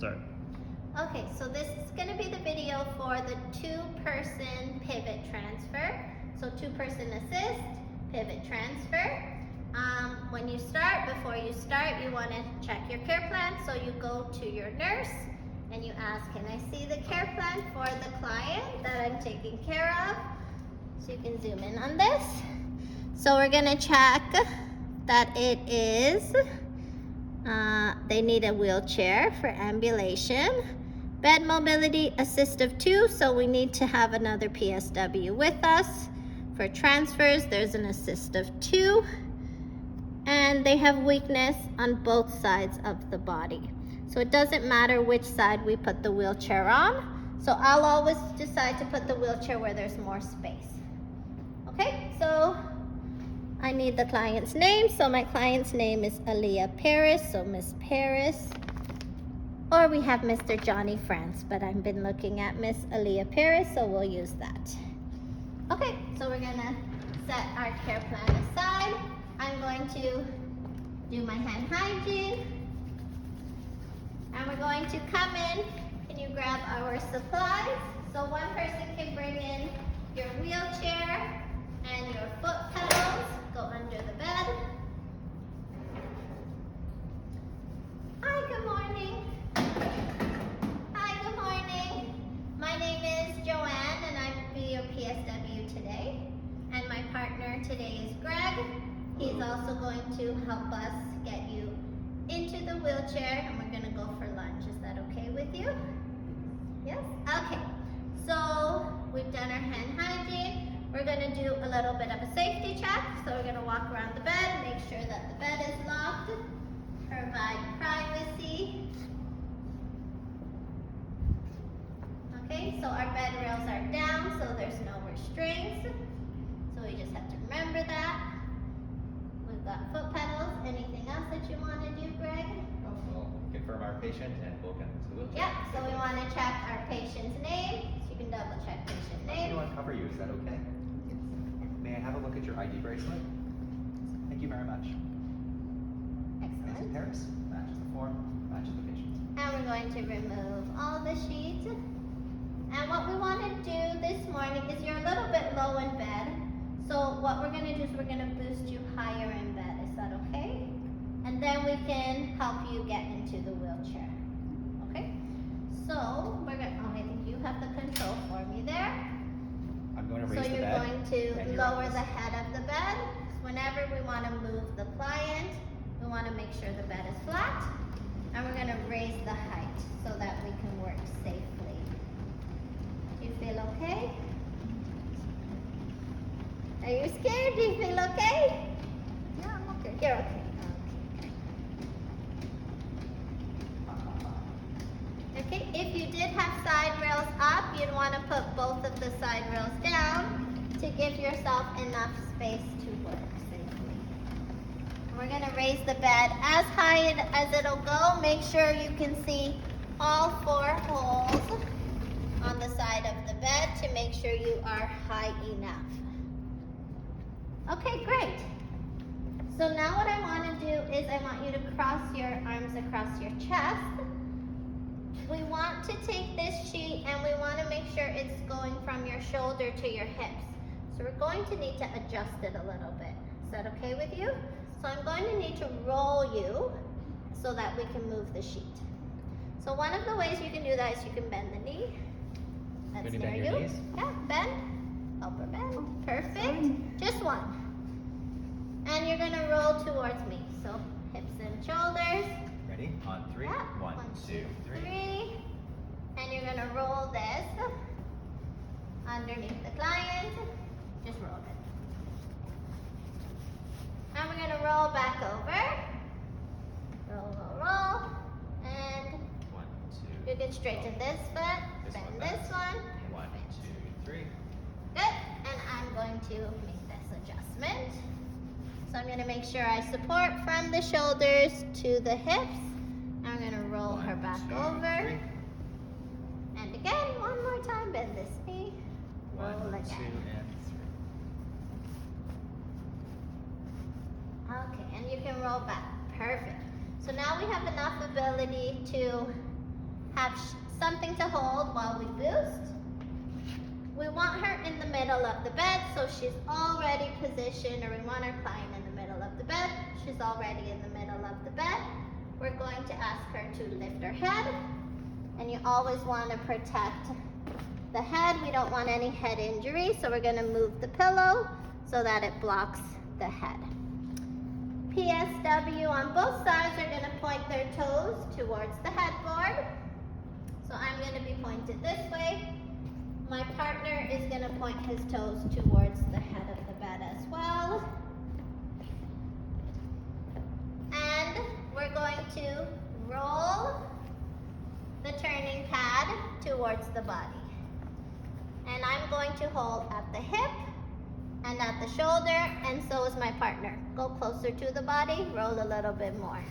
Start. Okay, so this is going to be the video for the two-person pivot transfer. So two-person assist, pivot transfer. When you start, before you start, you want to check your care plan. So you go to your nurse and you ask, can I see the care plan for the client that I'm taking care of? So you can zoom in on this. So we're going to check that it is they need a wheelchair for ambulation. Bed mobility assistive 2, so we need to have another PSW with us. For transfers, there's an assistive 2. And they have weakness on both sides of the body. So it doesn't matter which side we put the wheelchair on. So I'll always decide to put the wheelchair where there's more space. Okay, so I need the client's name. So my client's name is Aaliyah Paris, so Miss Paris. Or we have Mr. Johnny France, but I've been looking at Miss Aaliyah Paris, so we'll use that. Okay, so we're gonna set our care plan aside. I'm going to do my hand hygiene. And we're going to come in. Can you grab our supplies? So one person can bring in your wheelchair and your foot pedals. Go under the bed. Hi, good morning. Hi, good morning. My name is Joanne and I will be your PSW today. And my partner today is Greg. He's also going to help us get you into the wheelchair and we're gonna go for lunch. Is that okay with you? Yes? Okay. So we've done our hand hygiene. We're gonna do a little bit of a safety check. So we're gonna walk around the bed, make sure that the bed is locked, provide privacy. Okay, so our bed rails are down, so there's no restraints. So we just have to remember that. We've got foot pedals. Anything else that you want to do, Greg? We'll confirm our patient and we'll get into the wheelchair. Yep, so we want to check our patient's name. So you can double check patient We name. want to cover you, is that okay? May I have a look at your ID bracelet? Thank you very much. Excellent. Nancy Paris, matches the form, matches the patient. And we're going to remove all the sheets. And what we want to do this morning is you're a little bit low in bed. So what we're going to do is we're going to boost you higher in bed. Is that okay? And then we can help you get into the wheelchair. Okay? So we're going to, I think you have the control for me there. I'm going to raise So the you're bed. going to lower the head of the bed. Whenever we want to move the client, we want to make sure the bed is flat. And we're going to raise the height so that we can work safely. Do you feel okay? Are you scared? Do you feel okay? Yeah, I'm okay. You're okay. Okay, if you did have side rails up, you'd want to put both of the side rails down to give yourself enough space to work safely. We're going to raise the bed as high as it'll go. Make sure you can see all 4 holes on the side of the bed to make sure you are high enough. Okay, great. So now what I want to do is I want you to cross your arms across your chest. We want to take this sheet and we want to make sure it's going from your shoulder to your hips. So we're going to need to adjust it a little bit. Is that okay with you? So I'm going to need to roll you so that we can move the sheet. So one of the ways you can do that is you can bend the knee. That's Can you near bend your you. knees? Yeah, bend. Upper bend. Perfect. Just one. And you're going to roll towards me. So hips and shoulders. Ready? On 3. Yeah. 1, 2, 3. And you're going to roll this underneath the client. Just roll it. And we're going to roll back over. Roll, roll, roll. And 1, 2. you can straighten this foot. This Bend one this one. 1, 2, 3. Good. And I'm going to make this adjustment. So I'm going to make sure I support from the shoulders to the hips. I'm going to roll her back 2, over. 3. And again, one more time, bend this knee. 1, Roll 2, again. and 3. Okay, and you can roll back. Perfect. So now we have enough ability to have something to hold while we boost. We want her in the middle of the bed, so she's already positioned, or we want our client in the middle of the bed. She's already in the middle of the bed. We're going to ask her to lift her head, and you always want to protect the head. We don't want any head injury, so we're going to move the pillow so that it blocks the head. PSW on both sides are going to point their toes towards the headboard. So I'm going to be pointed this way. My partner is going to point his toes towards the head of the bed as well. And we're going to roll the turning pad towards the body. And I'm going to hold at the hip and at the shoulder, and so is my partner. Go closer to the body, roll a little bit more.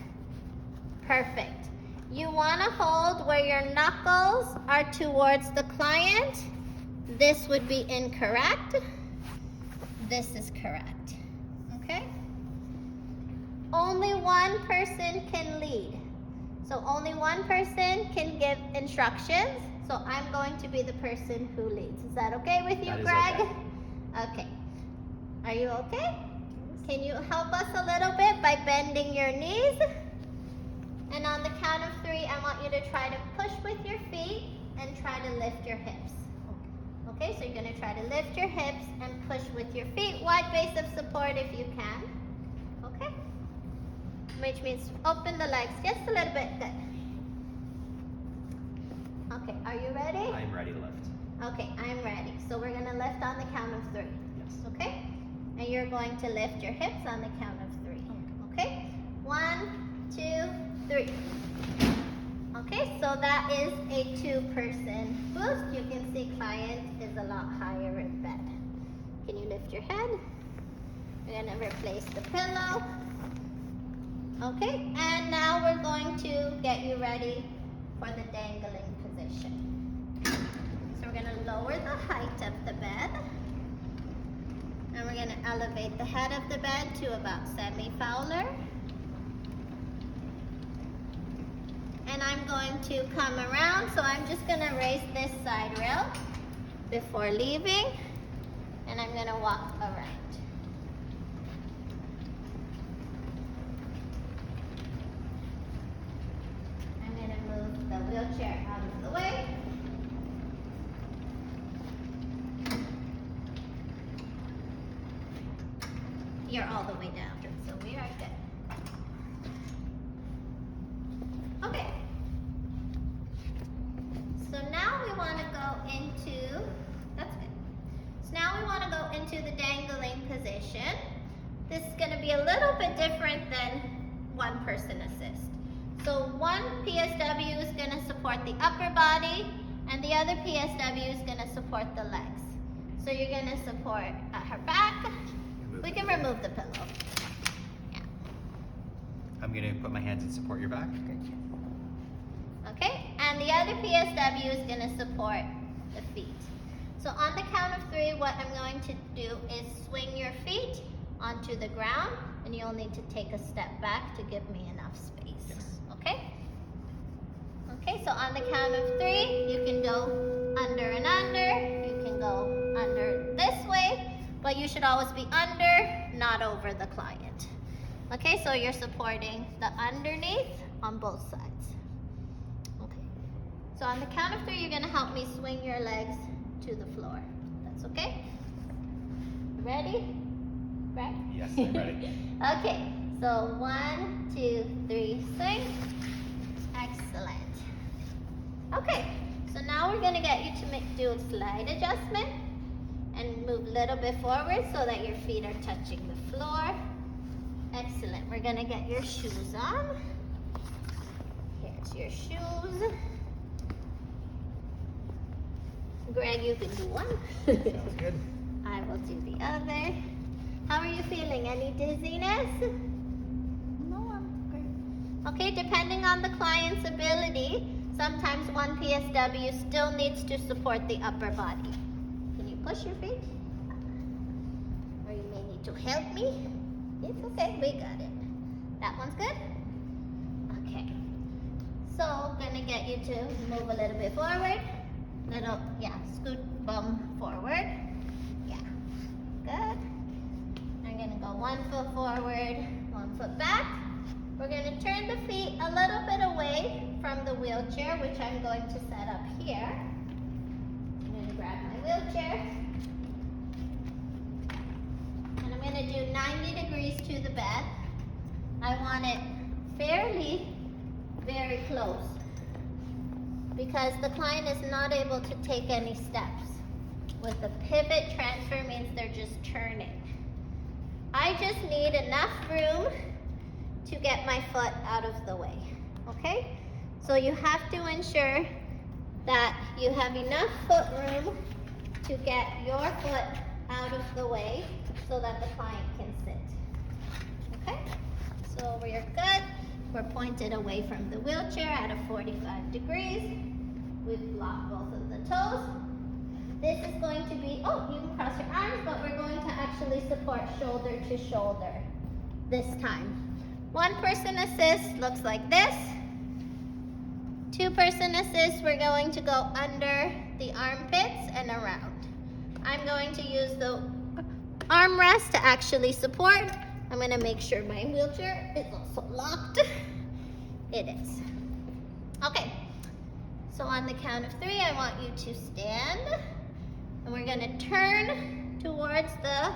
Perfect. You want to hold where your knuckles are towards the client. This would be incorrect. This is correct. Okay? Only one person can lead. So only one person can give instructions. So I'm going to be the person who leads. Is that okay with you, Greg? Okay. Are you okay? Can you help us a little bit by bending your knees? And on the count of 3, I want you to try to push with your feet and try to lift your hips. Okay, so you're going to try to lift your hips and push with your feet. Wide base of support if you can. Okay? Which means open the legs just a little bit. Good. Okay, are you ready? I'm ready to lift. Okay, I'm ready. So we're going to lift on the count of 3. Yes. Okay? And you're going to lift your hips on the count of 3. Okay? 1, 2, 3. Okay, so that is a 2-person boost. You can see client is a lot higher in bed. Can you lift your head? We're going to replace the pillow. Okay, and now we're going to get you ready for the dangling position. So we're going to lower the height of the bed. And we're going to elevate the head of the bed to about semi-Fowler. And I'm going to come around, so I'm just going to raise this side rail before leaving, and I'm going to walk around. I'm going to move the wheelchair out of the way. You're all the way down, so we are good. Okay. So now we want to go into, that's good. So now we want to go into the dangling position. This is going to be a little bit different than 1-person assist. So one PSW is going to support the upper body, and the other PSW is going to support the legs. So you're going to support at her back. We can remove the pillow. Yeah. I'm going to put my hands and support your back. Okay, and the other PSW is going to support the feet. So on the count of 3, what I'm going to do is swing your feet onto the ground, and you'll need to take a step back to give me enough space. Yes. Okay? Okay, so on the count of 3, you can go under and under. You can go under this way, but you should always be under, not over the client. Okay, so you're supporting the underneath on both sides. So on the count of 3, you're going to help me swing your legs to the floor. That's okay? Ready? Right? Yes, I'm ready. Okay, so 1, 2, 3, swing. Excellent. Okay, so now we're going to get you to do a slide adjustment and move a little bit forward so that your feet are touching the floor. Excellent. We're going to get your shoes on. Here's your shoes. Greg, you can do one. Sounds good. I will do the other. How are you feeling? Any dizziness? No, I'm great. Okay, depending on the client's ability, sometimes one PSW still needs to support the upper body. Can you push your feet? Or you may need to help me. It's okay, we got it. That one's good? Okay. So gonna get you to move a little bit forward. Scoot bum forward. Yeah, good. I'm gonna go 1 foot forward, 1 foot back. We're gonna turn the feet a little bit away from the wheelchair, which I'm going to set up here. I'm gonna grab my wheelchair. And I'm gonna do 90 degrees to the bed. I want it very close, because the client is not able to take any steps. With the pivot transfer means they're just turning. I just need enough room to get my foot out of the way, okay? So you have to ensure that you have enough foot room to get your foot out of the way so that the client can sit, okay? So we're good. We're pointed away from the wheelchair at a 45 degrees. We've blocked both of the toes. This is going to be, you can cross your arms, but we're going to actually support shoulder to shoulder this time. 1-person assist looks like this. 2-person assist, we're going to go under the armpits and around. I'm going to use the armrest to actually support. I'm going to make sure my wheelchair is also locked. It is. Okay, so on the count of 3, I want you to stand. And we're going to turn towards the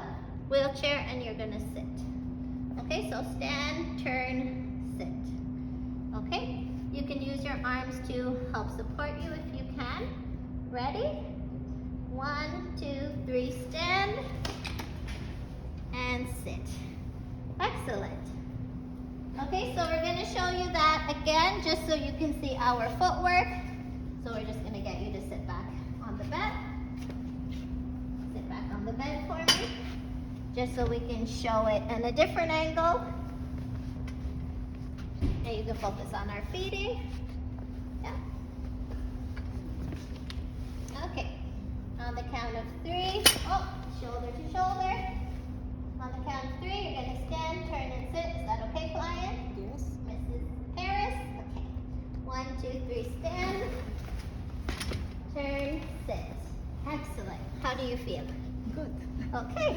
wheelchair and you're going to sit. Okay, so stand, turn, sit. Okay, you can use your arms to help support you if you can. Ready? 1, 2, 3, stand and sit. Excellent. Okay, so we're going to show you that again just so you can see our footwork. So we're just going to get you to sit back on the bed. Sit back on the bed for me, just so we can show it in a different angle. And you can focus on our feeding. Yeah. Okay, on the count of 3, shoulder to shoulder. On the count of 3, you're going to stand, turn, and sit. Is that okay, client? Yes. Mrs. Harris? Okay. 1, 2, 3, stand, turn, sit. Excellent. How do you feel? Good. Okay.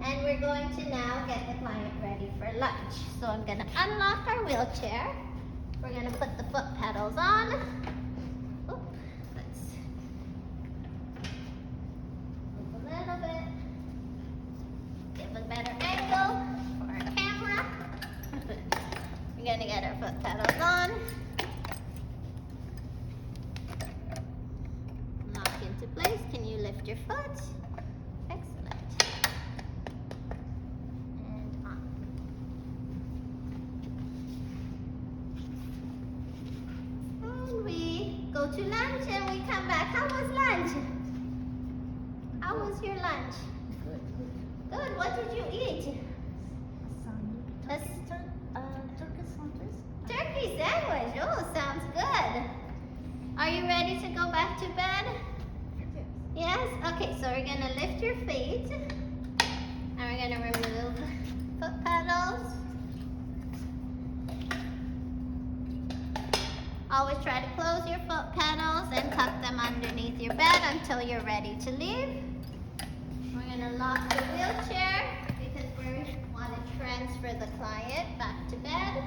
And we're going to now get the client ready for lunge. So I'm going to unlock our wheelchair. We're going to put the foot pedals on. Let's move a little bit. Give a better angle for our camera. We're going to get our foot pedals on. Lock into place. Can you lift your foot? Excellent. And on. And we go to lunch and we come back. How was lunch? How was your lunch? Good. Good. What did you eat? Some Let's- turkey sandwich. Turkey sandwich. Oh, sounds good. Are you ready to go back to bed? Yes. Yes? Okay, so we're going to lift your feet. And we're going to remove foot pedals. Always try to close your foot pedals and tuck them underneath your bed until you're ready to leave. We're going to lock the wheelchair because we want to transfer the client back to bed.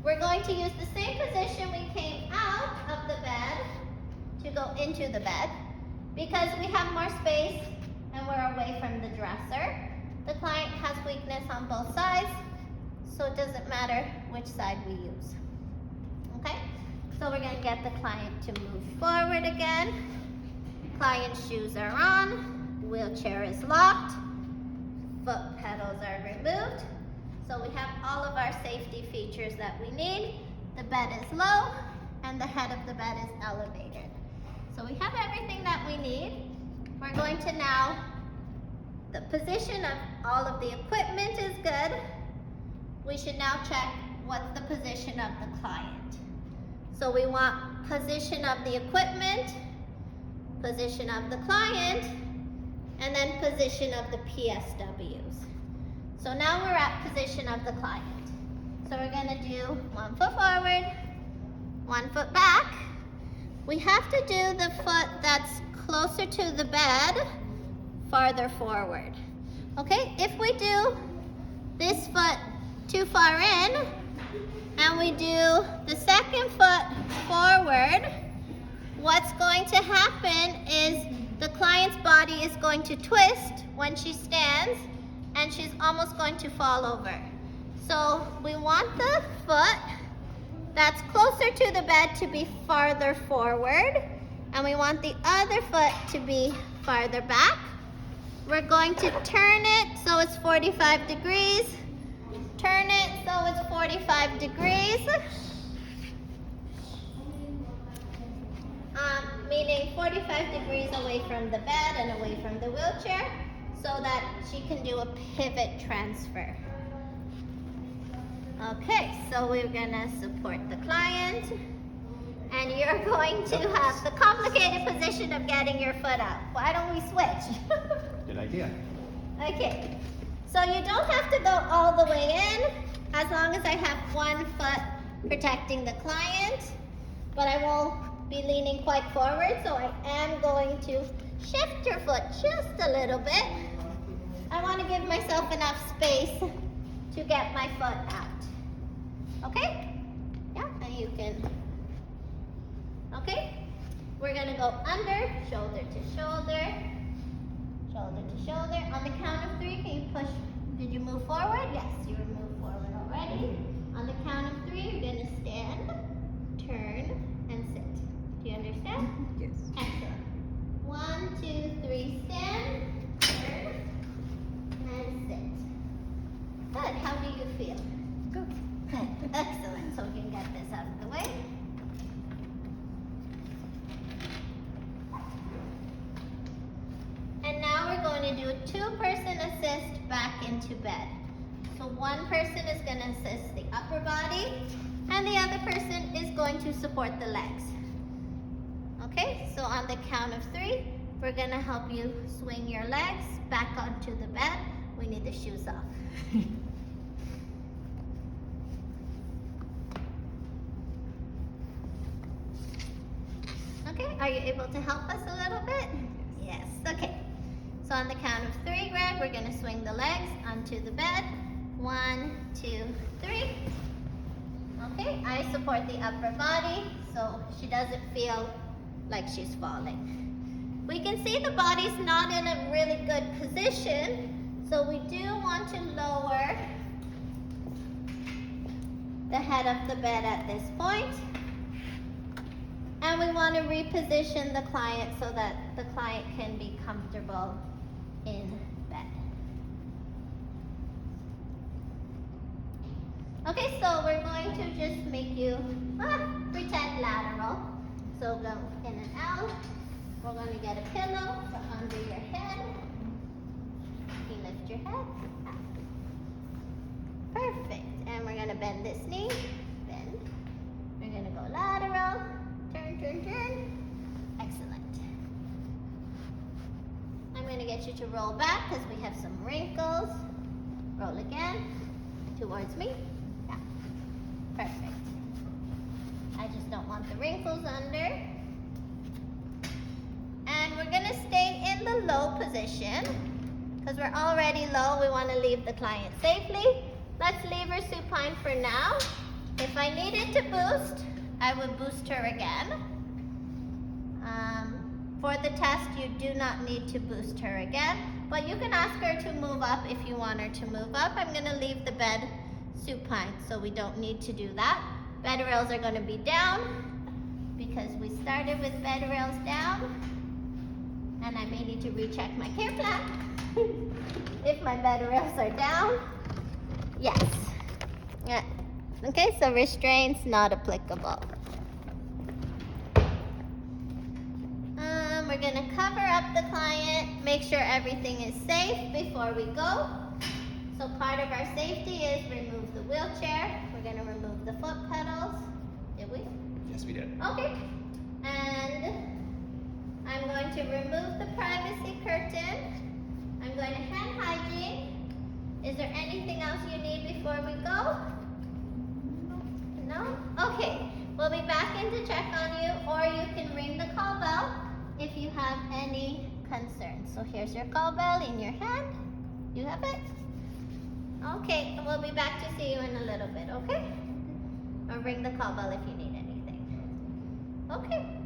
We're going to use the same position we came out of the bed to go into the bed because we have more space and we're away from the dresser. The client has weakness on both sides, so it doesn't matter which side we use. Okay? So we're going to get the client to move forward again. Client's shoes are on, wheelchair is locked, foot pedals are removed. So we have all of our safety features that we need. The bed is low and the head of the bed is elevated. So we have everything that we need. We're going to now, the position of all of the equipment is good. We should now check what's the position of the client. So we want position of the equipment, position of the client, and then position of the PSWs. So now we're at position of the client. So we're going to do 1 foot forward, 1 foot back. We have to do the foot that's closer to the bed farther forward. Okay, if we do this foot too far in and we do the second foot forward, what's going to happen is the client's body is going to twist when she stands and she's almost going to fall over. So we want the foot that's closer to the bed to be farther forward, and we want the other foot to be farther back. We're going to turn it so it's 45 degrees. Turn it so it's 45 degrees. Meaning 45 degrees away from the bed and away from the wheelchair so that she can do a pivot transfer. Okay, so we're gonna support the client and you're going to have the complicated position of getting your foot out. Why don't we switch? Good idea. Okay, so you don't have to go all the way in as long as I have 1 foot protecting the client, but I won't be leaning quite forward, so I am going to shift your foot just a little bit. I want to give myself enough space to get my foot out. Okay? Yeah, and you can. Okay? We're going to go under, shoulder to shoulder, shoulder to shoulder. On the count of 3, can you push? Did you move forward? Yes, you moved forward already. On the count of 3, you're going to stand, turn, and sit. Do you understand? Yes. Excellent. 1, 2, 3, stand, turn, and sit. Good. How do you feel? Good. Good. Excellent. So we can get this out of the way. And now we're going to do a 2-person assist back into bed. So 1 person is going to assist the upper body, and the other person is going to support the legs. Okay, so on the count of 3, we're going to help you swing your legs back onto the bed. We need the shoes off. Okay, are you able to help us a little bit? Yes, okay. So on the count of 3, Greg, we're going to swing the legs onto the bed. 1, 2, 3. Okay, I support the upper body so she doesn't feel like she's falling. We can see the body's not in a really good position, so we do want to lower the head of the bed at this point. And we want to reposition the client so that the client can be comfortable in bed. Okay, so we're going to just make you pretend lateral. So go in and out. We're going to get a pillow for under your head. You lift your head. Perfect. And we're going to bend this knee. Bend. We're going to go lateral. Turn, turn, turn. Excellent. I'm going to get you to roll back because we have some wrinkles. Roll again. Towards me. Yeah. Perfect. I just don't want the wrinkles under. And we're going to stay in the low position because we're already low. We want to leave the client safely. Let's leave her supine for now. If I needed to boost, I would boost her again. For the test, you do not need to boost her again, but you can ask her to move up if you want her to move up. I'm going to leave the bed supine, so we don't need to do that. Bed rails are going to be down because we started with bed rails down, and I may need to recheck my care plan. If my bed rails are down, yes. Yeah. Okay, so restraints not applicable. We're going to cover up the client, make sure everything is safe before we go. So part of our safety is remove the wheelchair. We're going to remove the foot pedals. Did we? Yes, we did. Okay. And I'm going to remove the privacy curtain. I'm going to hand hygiene. Is there anything else you need before we go? No? Okay. We'll be back in to check on you, or you can ring the call bell if you have any concerns. So here's your call bell in your hand. You have it? Okay, and we'll be back to see you in a little bit, okay? Or ring the call bell if you need anything. Okay.